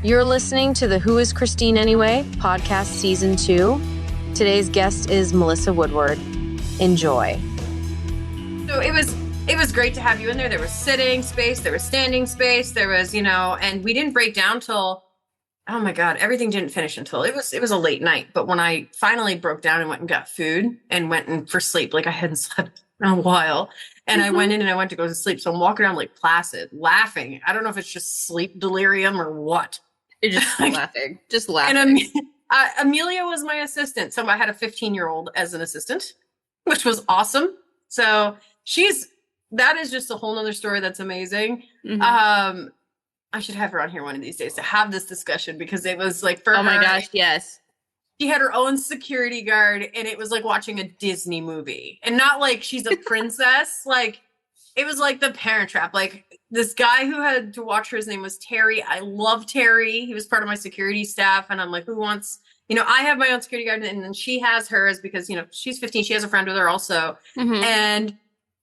You're listening to the Who is Christine Anyway podcast season 2. Today's guest is Mellyssa Woodward. Enjoy. So it was great to have you in there. There was sitting space, there was standing space, there was, and we didn't break down till, oh my God, everything didn't finish until it was a late night. But when I finally broke down and went and got food and went in for sleep, like I hadn't slept in a while, and I went in and I went to go to sleep. So I'm walking around like placid, laughing. I don't know if it's just sleep delirium or what. You're just laughing. And Amelia was my assistant. So I had a 15-year-old as an assistant, which was awesome. So that is just a whole nother story. That's amazing. Mm-hmm. I should have her on here one of these days to have this discussion, because it was like for her. Oh my gosh, yes. She had her own security guard, and it was like watching a Disney movie, and not like she's a princess. Like it was like The Parent Trap. Like this guy who had to watch her, his name was Terry. I love Terry. He was part of my security staff, and I'm like, who wants? I have my own security guard, and then she has hers because she's 15. She has a friend with her also, and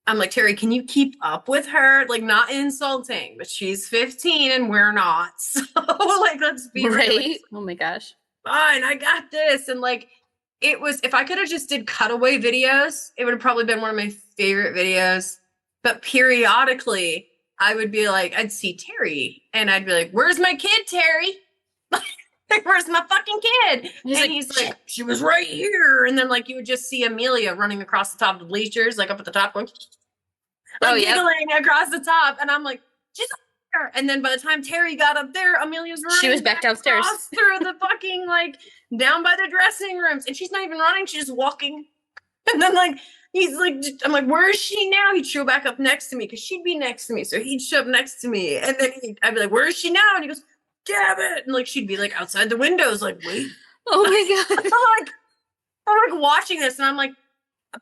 I'm like, Terry, can you keep up with her? Like, not insulting, but she's 15 and we're not. So, like, let's be right. Real. Oh my gosh. Fine, I got this. And like, it was, if I could have just did cutaway videos, it would have probably been one of my favorite videos. But periodically, I would be like, I'd see Terry and I'd be like, where's my kid, Terry? Like, where's my fucking kid? He's like, she was right here. And then like, you would just see Amelia running across the top of the bleachers, like up at the top, going, giggling across the top. And I'm like, she's up there. And then by the time Terry got up there, Amelia's running. She was back downstairs. Through the fucking, like, down by the dressing rooms. And she's not even running. She's just walking. And then like, he's like, I'm like, where is she now? He'd show back up next to me because she'd be next to me. So he'd show up next to me. And then I'd be like, where is she now? And he goes, damn it. And like, she'd be like outside the windows, like, wait. Oh my God. I'm like watching this, and I'm like,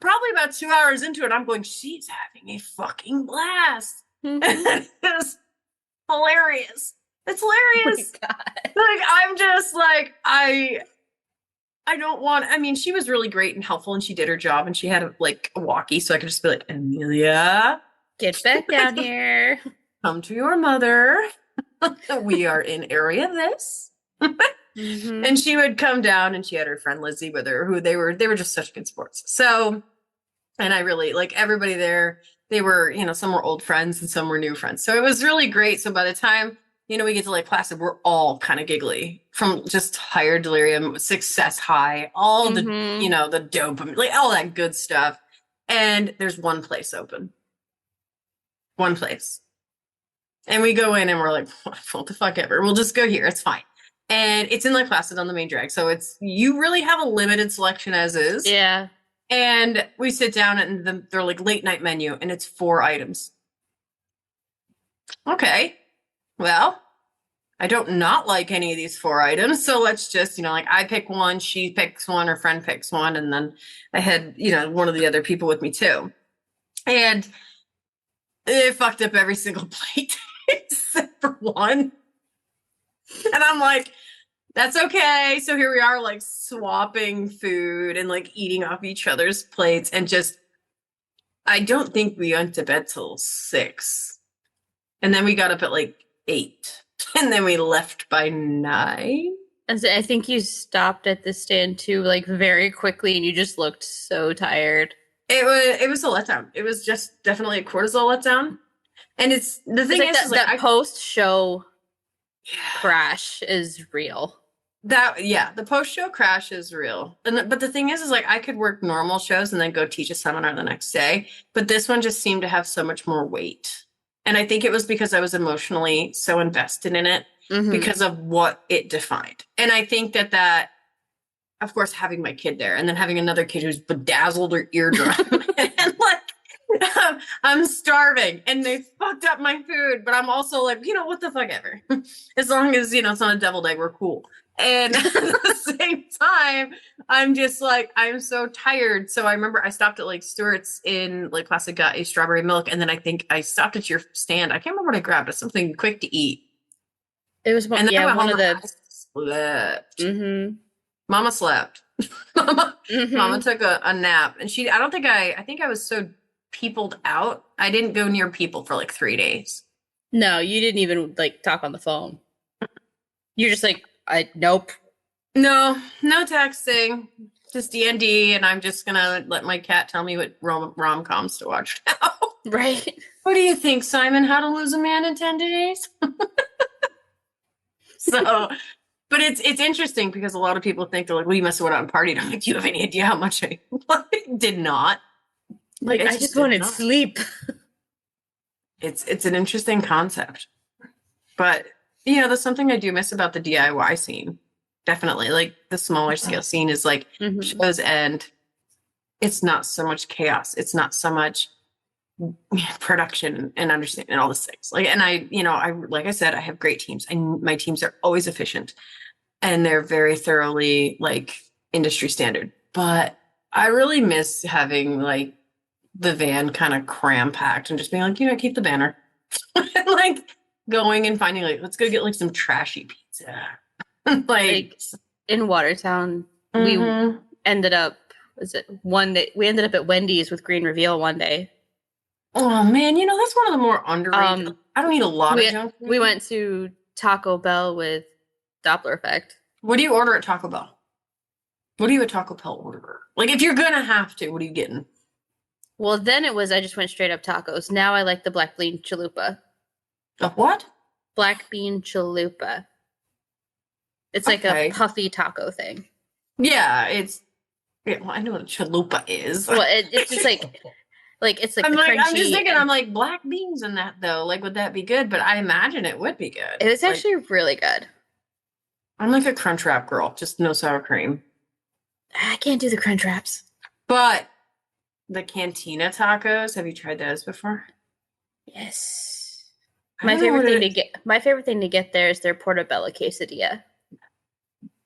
probably about 2 hours into it, I'm going, she's having a fucking blast. Mm-hmm. It's hilarious. It's hilarious. Oh my God. Like, I'm just like, I don't want, she was really great and helpful, and she did her job, and she had a walkie, so I could just be like, Amelia, get back down here. Come to your mother. We are in area this. Mm-hmm. And she would come down, and she had her friend Lizzie with her, who they were just such good sports. So, and I really like everybody there. They were, some were old friends and some were new friends. So it was really great. So by the time, we get to Lake Placid, we're all kind of giggly from just higher delirium, success high, all the, the dopamine, like all that good stuff. And there's one place open. One place. And we go in and we're like, what the fuck ever. We'll just go here. It's fine. And it's in Lake Placid on the main drag. So you really have a limited selection as is. Yeah. And we sit down and they're like late night menu, and it's 4 items. Okay. Well, I don't not like any of these 4 items. So let's just, I pick one, she picks one, her friend picks one. And then I had, one of the other people with me too. And it fucked up every single plate. Except for one. And I'm like, that's okay. So here we are, like, swapping food and like eating off each other's plates, and just, I don't think we went to bed till 6. And then we got up at like 8. And then we left by 9. And so I think you stopped at the stand too, like very quickly, and you just looked so tired. It was a letdown. It was just definitely a cortisol letdown. And it's the thing is that post-show crash is real. The post-show crash is real. But the thing is like, I could work normal shows and then go teach a seminar the next day. But this one just seemed to have so much more weight. And I think it was because I was emotionally so invested in it because of what it defined. And I think that, of course, having my kid there and then having another kid who's bedazzled her eardrum and like, I'm starving and they fucked up my food, but I'm also like, what the fuck ever. As long as, it's not a deviled egg, we're cool. And at the same time, I'm just like, I'm so tired. So I remember I stopped at like Stewart's in Lake Placid, got a strawberry milk. And then I think I stopped at your stand. I can't remember what I grabbed. It's something quick to eat. It was one of the... Slept. Mm-hmm. Mama slept. Mama took a nap. And I think I was so peopled out. I didn't go near people for like 3 days. No, you didn't even like talk on the phone. You're just like, nope. No texting, just D&D, and I'm just gonna let my cat tell me what rom-coms to watch now. Right. What do you think, Simon? How to Lose a Man in 10 Days? So, but it's interesting because a lot of people think they're like, well, you must have went out and partied. I'm like, do you have any idea how much I did not? Like, I just wanted sleep. It's an interesting concept. But, you know, there's something I do miss about the DIY scene. Definitely. Like, the smaller scale scene is like shows end. It's not so much chaos. It's not so much production and understanding and all these things. Like, and I like I said, I have great teams. My teams are always efficient and they're very thoroughly like industry standard. But I really miss having like the van kind of cram packed and just being like, you know, keep the banner. Like going and finding like, let's go get like some trashy pizza. like in Watertown, we ended up, we ended up at Wendy's with Green Reveal one day. Oh man, you know, that's one of the more underrated. I don't eat a lot of junk food. We went to Taco Bell with Doppler Effect. What do you order at Taco Bell? What do you a Taco Bell order? Like if you're gonna have to, what are you getting? Well, then I just went straight up tacos. Now I like the black bean chalupa. The what? Black bean chalupa. It's like a puffy taco thing. Yeah, well, I know what a chalupa is. Well, it's just like it's like I'm just thinking, and, I'm like black beans in that though. Like, would that be good? But I imagine it would be good. It was actually really good. I'm like a crunch wrap girl, just no sour cream. I can't do the crunch wraps. But the Cantina tacos, have you tried those before? Yes. My favorite thing to get there is their portobello quesadilla.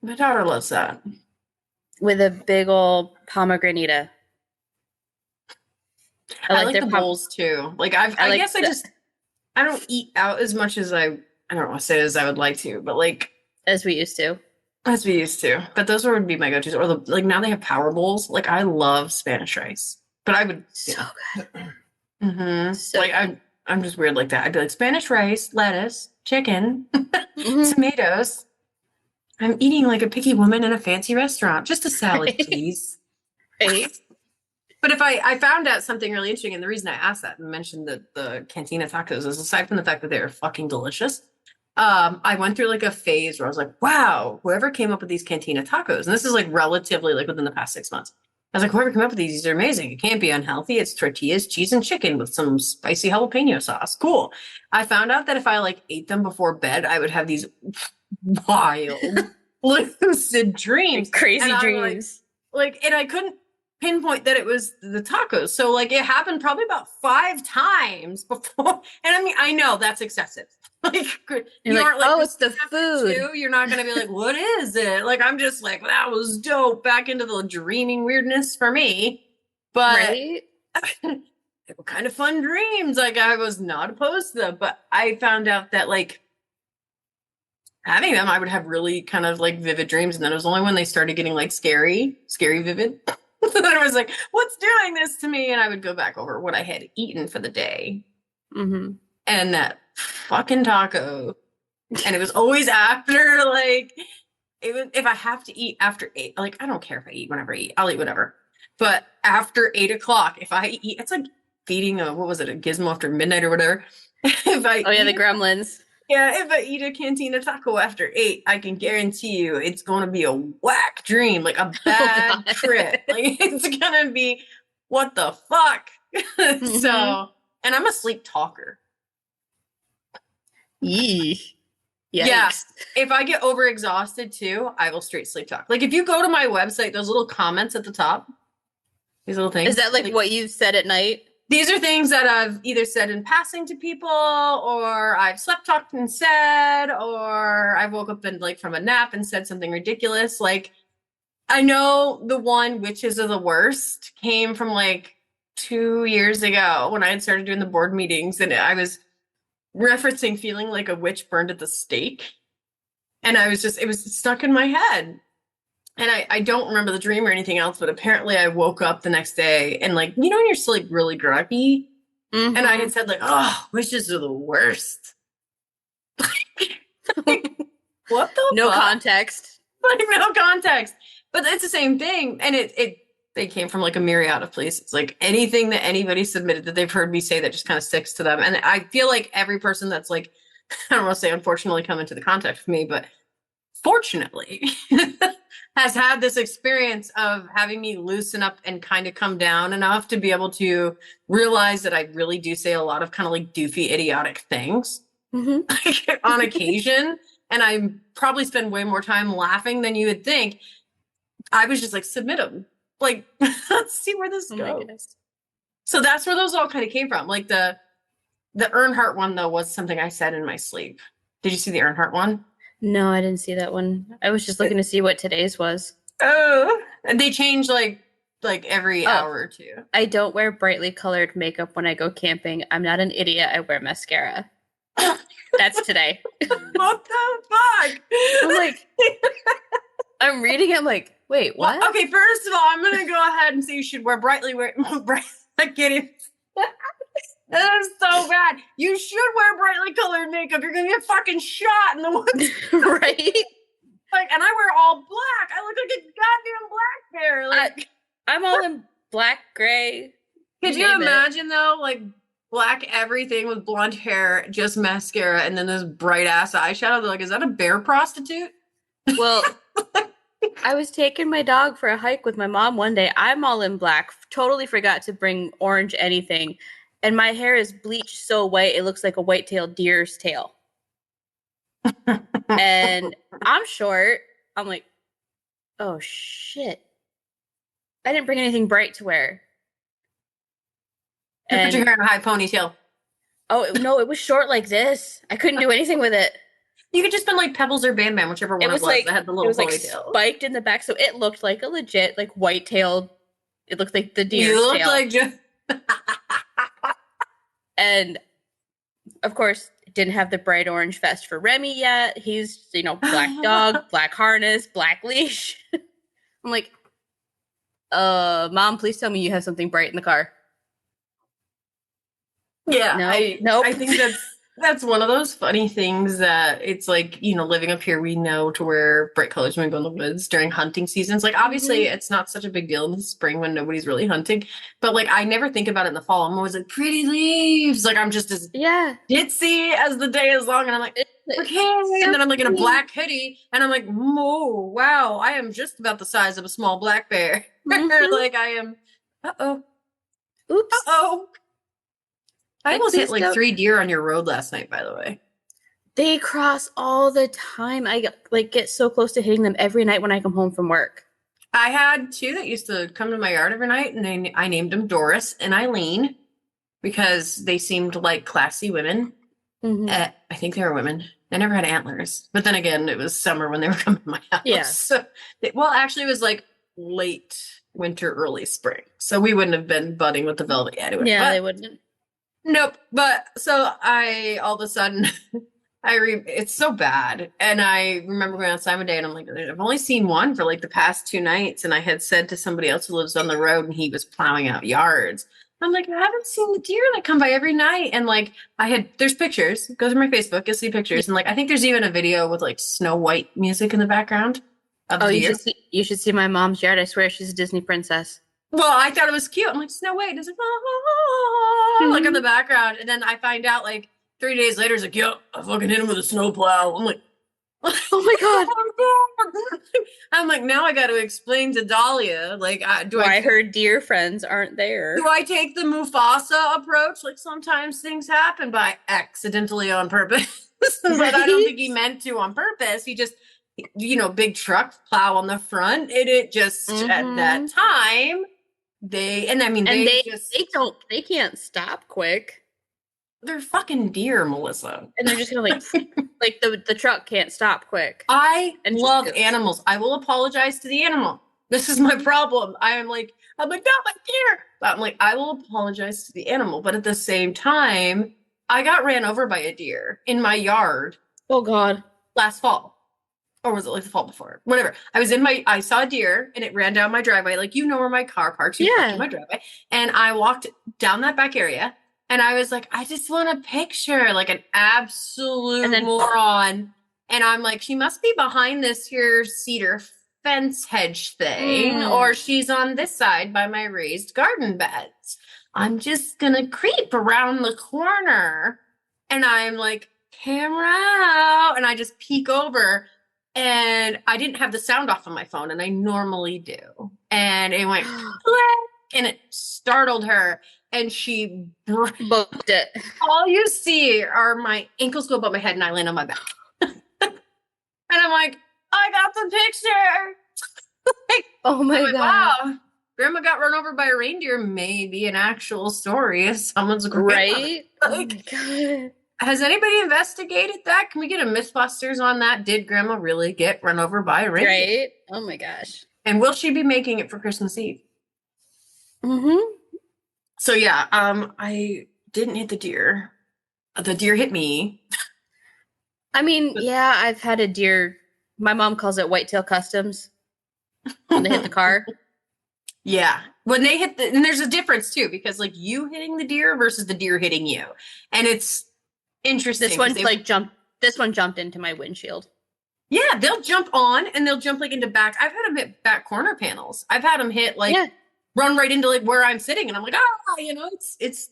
My daughter loves that. With a big old pomegranita. I like the bowls too. Like I guess I don't eat out as much as I don't want to say as I would like to, but like as we used to. But those would be my go-tos. Or like now they have power bowls. Like I love Spanish rice. But I would good. So like I'm just weird like that. I'd be like Spanish rice, lettuce, chicken, tomatoes. I'm eating like a picky woman in a fancy restaurant. Just a salad, please. Right. But if I found out something really interesting, and the reason I asked that and mentioned the Cantina tacos is aside from the fact that they are fucking delicious, I went through like a phase where I was like, wow, whoever came up with these Cantina tacos, and this is like relatively like within the past 6 months. I was like, whoever came up with these are amazing. It can't be unhealthy. It's tortillas, cheese, and chicken with some spicy jalapeno sauce. Cool. I found out that if I like ate them before bed, I would have these wild, lucid dreams. Crazy dreams. Like, and I couldn't pinpoint that it was the tacos. So like it happened probably about 5 times before. And I mean, I know that's excessive. Like you aren't like, oh, it's the food. You're not going to be like, what is it? Like, I'm just like, that was dope. Back into the dreaming weirdness for me. But right? they were kind of fun dreams. Like I was not opposed to them, but I found out that like having them, I would have really kind of like vivid dreams. And then it was only when they started getting like scary vivid. Then I was like, what's doing this to me? And I would go back over what I had eaten for the day. Mm-hmm. And that fucking taco. And it was always after, like, if I have to eat after 8, like, I don't care if I eat whenever I eat. I'll eat whatever. But after 8 o'clock, if I eat, it's like feeding a gizmo after midnight or whatever. The gremlins. Yeah, if I eat a Cantina taco after 8, I can guarantee you it's going to be a whack dream, like a bad trip. Like it's going to be, what the fuck? So, and I'm a sleep talker. Yee. Yeah. If I get overexhausted too, I will straight sleep talk. Like if you go to my website, those little comments at the top, these little things. Is that like what you said at night? These are things that I've either said in passing to people, or I've slept talked and said, or I woke up and like from a nap and said something ridiculous. Like I know the one witches are the worst came from like 2 years ago when I had started doing the board meetings, and I was referencing feeling like a witch burned at the stake. And it was stuck in my head. And I don't remember the dream or anything else, but apparently I woke up the next day and like, you know, when you're still like really groggy. Mm-hmm. And I had said like, oh, witches are the worst. what the No fuck? context. Like, no context. But it's the same thing. And they came from like a myriad of places. Like anything that anybody submitted that they've heard me say that just kind of sticks to them. And I feel like every person that's like, I don't want to say unfortunately come into the contact with me, but fortunately has had this experience of having me loosen up and kind of come down enough to be able to realize that I really do say a lot of kind of like doofy, idiotic things on occasion. And I probably spend way more time laughing than you would think. I was just like, submit them. Like, let's see where this goes. So that's where those all kind of came from. Like the Earnhardt one, though, was something I said in my sleep. Did you see the Earnhardt one? No, I didn't see that one. I was just looking to see what today's was. Oh, and they change like every hour or two. I don't wear brightly colored makeup when I go camping. I'm not an idiot. I wear mascara. That's today. What the fuck? I'm like, I'm reading it. I'm like, wait, what? Well, okay, first of all, I'm gonna go ahead and say you should wear I get it. That is so bad. You should wear brightly colored makeup. You're gonna get fucking shot in the woods. Right? Like, and I wear all black. I look like a goddamn black bear. Like, I'm all in black, gray. Could you imagine though, like black everything with blonde hair, just mascara, and then this bright ass eyeshadow? They're like, is that a bear prostitute? Well, I was taking my dog for a hike with my mom one day. I'm all in black. Totally forgot to bring orange anything. And my hair is bleached so white, it looks like a white-tailed deer's tail. And I'm short. I'm like, oh, shit. I didn't bring anything bright to wear. You put your hair in a high ponytail. Oh, no, it was short like this. I couldn't do anything with it. You could just spend like Pebbles or Bam Bam, whichever one it was like, that had the little ponytail. Like spiked in the back, so it looked like a legit, like, white-tailed. It looked like the deer's tail. You look like just... And, of course, didn't have the bright orange vest for Remy yet. He's, black dog, black harness, black leash. I'm like, Mom, please tell me you have something bright in the car. Yeah. Nope. I think that's one of those funny things that it's like, living up here, we know to wear bright colors when we go in the woods during hunting seasons. Like, obviously, it's not such a big deal in the spring when nobody's really hunting. But, like, I never think about it in the fall. I'm always like, pretty leaves. Like, I'm just as ditzy as the day is long. And I'm like, okay. And then I'm like in a black hoodie. And I'm like, oh, wow. I am just about the size of a small black bear. Like, I am, uh-oh. Oops. Uh-oh. I almost hit like 3 deer on your road last night, by the way. They cross all the time. I get so close to hitting them every night when I come home from work. I had 2 that used to come to my yard every night, and I named them Doris and Eileen because they seemed like classy women. I think they were women. They never had antlers. But then again, it was summer when they were coming to my house. Yeah. So actually, it was like late winter, early spring. So we wouldn't have been budding with the velvet yet. Yeah, they wouldn't. Nope. But so I, all of a sudden, it's so bad. And I remember going outside one day and I'm like, I've only seen one for like the past 2 nights. And I had said to somebody else who lives on the road and he was plowing out yards. I'm like, I haven't seen the deer that come by every night. And like, there's pictures, go through my Facebook, you'll see pictures. And like, I think there's even a video with like Snow White music in the background of the deer. You should see my mom's yard. I swear she's a Disney princess. Well, I thought it was cute. I'm like, Snow White. And it's like, like in the background. And then I find out like 3 days later, it's like, yo, I fucking hit him with a snowplow. I'm like, oh my God. I'm like, now I got to explain to Dahlia, like, why her deer friends aren't there. Do I take the Mufasa approach? Like, sometimes things happen by accidentally on purpose. But I don't think he meant to on purpose. He just, big truck plow on the front. And it just, at that time, they can't stop quick. They're fucking deer, Melissa. And they're just gonna like the truck can't stop quick. I love animals. I will apologize to the animal. This is my problem. I'm like, not my deer. But I'm like, I will apologize to the animal. But at the same time, I got ran over by a deer in my yard. Oh God. Last fall. Or was it like the fall before? Whatever. I saw a deer and it ran down my driveway. Like, where my car parks. Parked in my driveway. And I walked down that back area. And I was like, I just want a picture, like an absolute moron. And I'm like, she must be behind this here cedar fence hedge thing, or she's on this side by my raised garden beds. I'm just gonna creep around the corner. And I'm like, camera out. And I just peek over, and I didn't have the sound off on my phone, and I normally do. And it went click, and it startled her. And she booked it. All you see are my ankles go above my head, and I land on my back. And I'm like, I got the picture. Like, oh my God. Wow. Grandma got run over by a reindeer may be an actual story of someone's grandma. Right? Like, oh, has anybody investigated that? Can we get a Mythbusters on that? Did Grandma really get run over by a reindeer? Right? Oh my gosh. And will she be making it for Christmas Eve? Mm-hmm. So yeah, I didn't hit the deer. The deer hit me. I mean, yeah, I've had a deer. My mom calls it whitetail customs when they hit the car. Yeah. When they hit and there's a difference too, because like you hitting the deer versus the deer hitting you. And it's interesting. This one jumped into my windshield. Yeah, they'll jump on and they'll jump like into back. I've had them hit back corner panels. I've had them hit like run right into like where I'm sitting, and I'm like,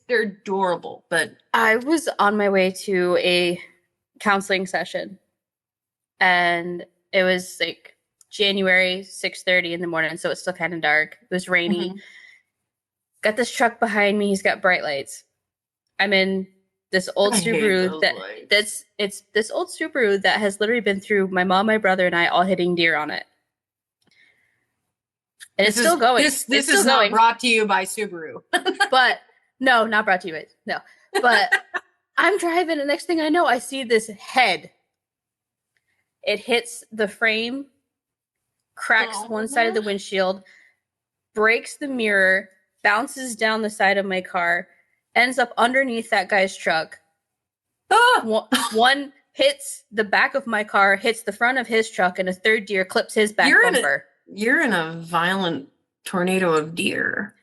they're adorable. But I was on my way to a counseling session, and it was like January, 6:30 in the morning, so it's still kind of dark. It was rainy. Mm-hmm. Got this truck behind me. He's got bright lights. I'm in this old Subaru this old Subaru that has literally been through my mom, my brother, and I all hitting deer on it. And it's still going. This is not brought to you by Subaru. But no, not brought to you by no. But I'm driving, and next thing I know, I see this head. It hits the frame, cracks one side of the windshield, breaks the mirror, bounces down the side of my car, ends up underneath that guy's truck. One hits the back of my car, hits the front of his truck, and a third deer clips his back bumper. You're in a violent tornado of deer.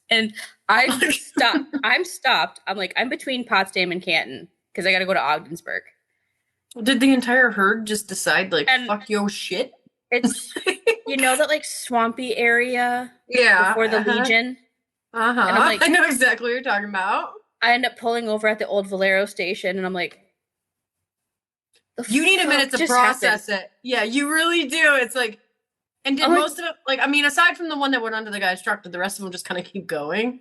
And I'm stopped. I'm like, I'm between Potsdam and Canton because I got to go to Ogdensburg. Did the entire herd just decide, like, fuck yo shit? It's, you know, that like swampy area before the Legion? And I'm like, I know exactly what you're talking about. I end up pulling over at the old Valero station, and I'm like, you need a minute to process it. Yeah, you really do. It's like, and did most of it, like, I mean, aside from the one that went under the guy's truck, did the rest of them just kind of keep going?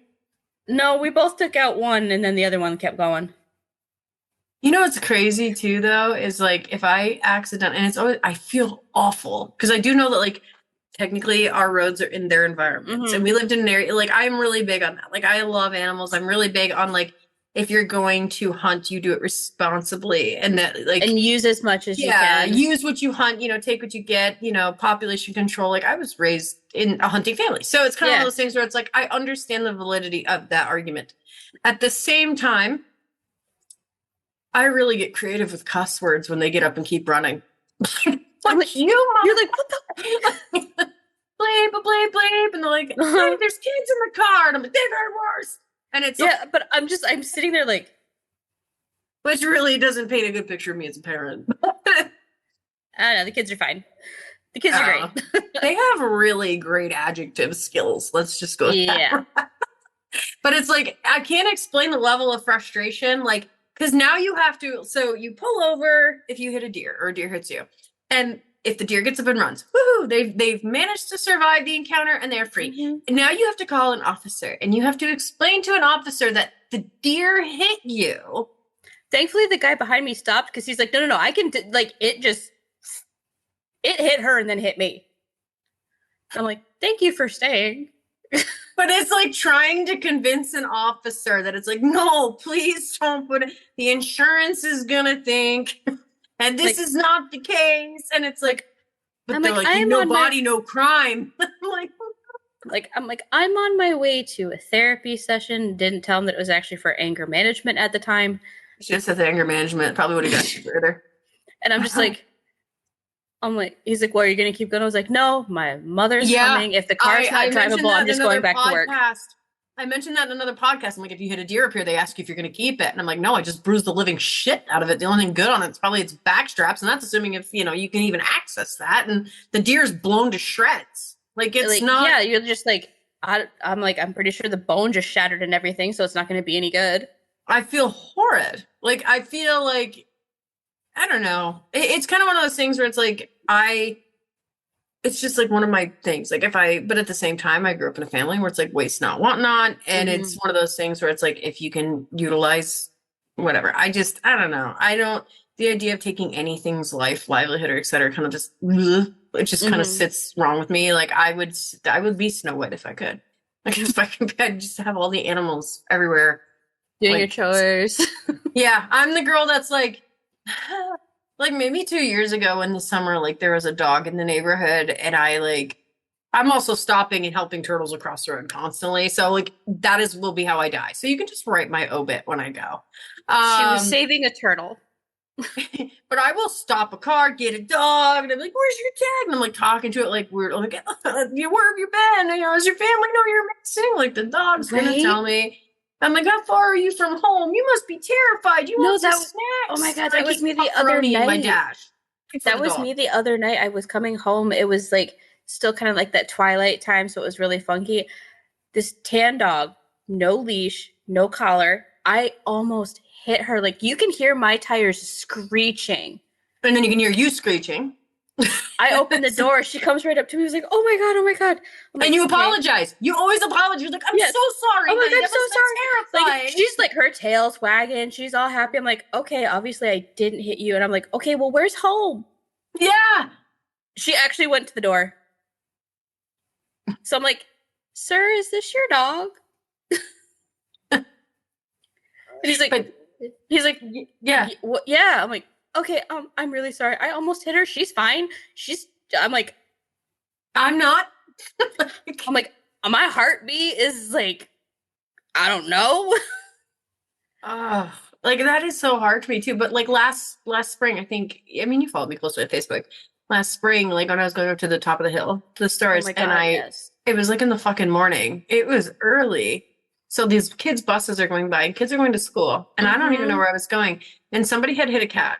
No, we both took out one, and then the other one kept going. You know what's crazy too, though, is like if I accident, and it's always, I feel awful because I do know that like technically our roads are in their environments, and we lived in an area, like I'm really big on that. Like I love animals. I'm really big on like if you're going to hunt, you do it responsibly, and that like and use as much as you can. Use what you hunt. You know, take what you get. You know, population control. Like I was raised in a hunting family, so it's kind of one of those things where it's like I understand the validity of that argument. At the same time, I really get creative with cuss words when they get up and keep running. Like, you're like, what the? Bleep, bleep, bleep. And they're like, hey, there's kids in the car. And I'm like, they've heard worse. And it's but I'm sitting there like. Which really doesn't paint a good picture of me as a parent. I don't know. The kids are fine. The kids are great. They have really great adjective skills. Let's just go with that. But it's like, I can't explain the level of frustration. Like, because now you have to, so you pull over if you hit a deer or a deer hits you. And if the deer gets up and runs, woohoo, they've managed to survive the encounter and they're free. Mm-hmm. And now you have to call an officer and you have to explain to an officer that the deer hit you. Thankfully, the guy behind me stopped because he's like, no, I can, it hit her and then hit me. I'm like, thank you for staying. But it's like trying to convince an officer that it's like, no, please don't put it. The insurance is gonna think, and this is not the case. And it's like, but I'm they're like no body, no crime. I'm on my way to a therapy session. Didn't tell him that it was actually for anger management at the time. She just said the anger management probably would have got you further. And I'm just like. He's like, well, are you going to keep going? I was like, no, my mother's coming. If the car's not drivable, I'm just going back to work. I mentioned that in another podcast. I'm like, if you hit a deer up here, they ask you if you're going to keep it. And I'm like, no, I just bruised the living shit out of it. The only thing good on it is probably its back straps. And that's assuming if, you can even access that. And the deer's blown to shreds. Like, it's not. Yeah, you're just like, I'm pretty sure the bone just shattered and everything. So it's not going to be any good. I feel horrid. Like, I feel like, I don't know. It's kind of one of those things where it's like, it's just like one of my things. Like but at the same time, I grew up in a family where it's like waste not, want not. And it's one of those things where it's like, if you can utilize whatever, I don't know. The idea of taking anything's life, livelihood, or et cetera, kind of just, it just kind of sits wrong with me. Like I would be Snow White if I could. Like if I could, I'd just have all the animals everywhere. Doing your chores. Yeah. I'm the girl that's like, like maybe 2 years ago in the summer, like there was a dog in the neighborhood and I'm also stopping and helping turtles across the road constantly. So like will be how I die. So you can just write my obit when I go. She was saving a turtle. But I will stop a car, get a dog, and I'm like, where's your tag? And I'm like talking to it like weird. I'm like, where have you been? Is your family know you're missing? Like the dog's gonna tell me. I'm like, how far are you from home? You must be terrified. You want some snacks. Oh my God, that was me the other night. My dash. That was me the other night. I was coming home. It was like still kind of like that twilight time, so it was really funky. This tan dog, no leash, no collar. I almost hit her. Like you can hear my tires screeching. And then you can hear you screeching. I opened the door. She comes right up to me. Was like, "Oh my God, oh my God!" Like, and you apologize. You always apologize. You're like, "I'm so sorry." Oh my God, I'm so sorry. Terrifying. Like, she's like, her tail's wagging. She's all happy. I'm like, "Okay, obviously I didn't hit you." And I'm like, "Okay, well, where's home?" Yeah. She actually went to the door. So I'm like, "Sir, is this your dog?" And he's like, "Yeah, yeah." I'm like, "Okay, I'm really sorry. I almost hit her. She's fine. I'm like, I'm not." I'm like, my heartbeat is like, I don't know. Like that is so hard to me too. But like last spring, I think, you followed me closely on Facebook. Last spring, like when I was going up to the top of the hill, to the stars, it was like in the fucking morning. It was early. So these kids' buses are going by and kids are going to school. And I don't even know where I was going. And somebody had hit a cat.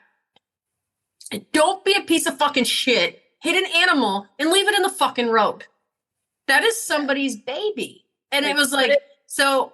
Don't be a piece of fucking shit. Hit an animal and leave it in the fucking road. That is somebody's baby. And it was like, so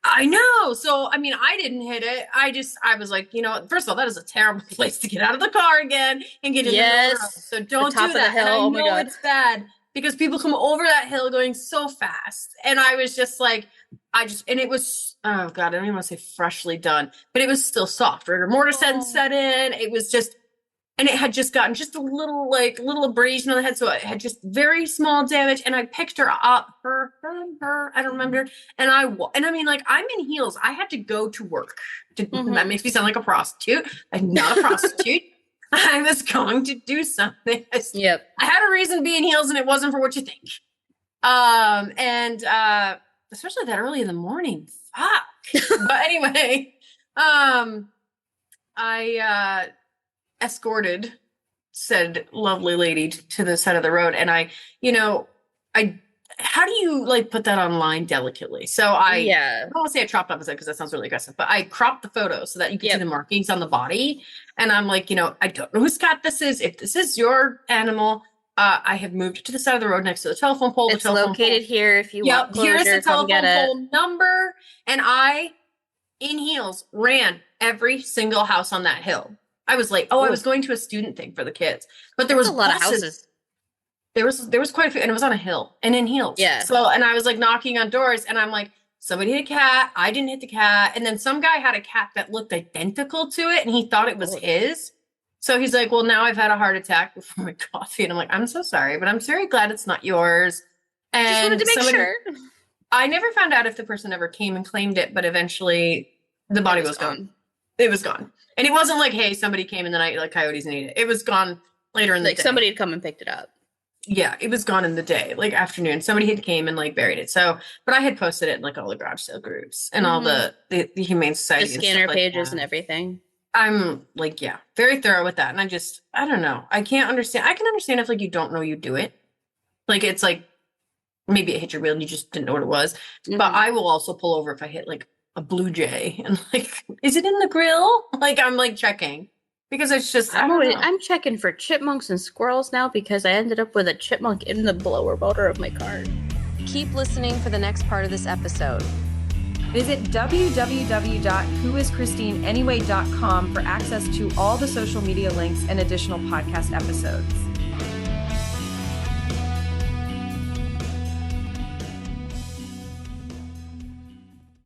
I know. So, I didn't hit it. I was like, first of all, that is a terrible place to get out of the car again and get in the road. So don't do that. And I know it's bad because people come over that hill going so fast. And I was just like, and it was, oh God, I don't even want to say freshly done, but it was still soft. Rigor mortis hadn't set in. It was just, and it had just gotten just a little abrasion on the head. So it had just very small damage. And I picked her up, I don't remember. And I'm in heels. I had to go to work. That makes me sound like a prostitute. I'm not a prostitute. I was going to do something. I had a reason to be in heels and it wasn't for what you think. Especially that early in the morning. Fuck. But anyway, I escorted said lovely lady to the side of the road. And how do you put that online delicately? So I don't want to say I chopped up his head because that sounds really aggressive, but I cropped the photo so that you can see the markings on the body. And I'm like, I don't know whose cat this is. If this is your animal, I have moved it to the side of the road next to the telephone pole. It's located here if you want closure. Here's the telephone pole number. And I, in heels, ran every single house on that hill. I was like, I was going to a student thing for the kids, but there was a lot of houses. There was quite a few, and it was on a hill and in heels. Yeah. So, and I was like knocking on doors, and I'm like, somebody hit a cat. I didn't hit the cat, and then some guy had a cat that looked identical to it, and he thought it was his. So he's like, well, now I've had a heart attack before my coffee, and I'm like, I'm so sorry, but I'm very glad it's not yours. And just wanted to make sure. I never found out if the person ever came and claimed it, but eventually the body was gone. It was gone. And it wasn't like, hey, somebody came in the night like coyotes and ate it. It was gone later in the day. Like somebody had come and picked it up. Yeah, it was gone in the day, like afternoon. Somebody had came and buried it. So, but I had posted it in all the garage sale groups and all the Humane Society. The scanner pages and everything. I'm very thorough with that. And I don't know. I can't understand. I can understand if you don't know you do it. It's like, maybe it hit your wheel and you just didn't know what it was. But I will also pull over if I hit like a blue jay and like, is it in the grill? Like I'm like checking because it's just, I'm checking for chipmunks and squirrels now because I ended up with a chipmunk in the blower motor of my car. Keep listening for the next part of this episode. Visit www.whoischristineanyway.com for access to all the social media links and additional podcast episodes.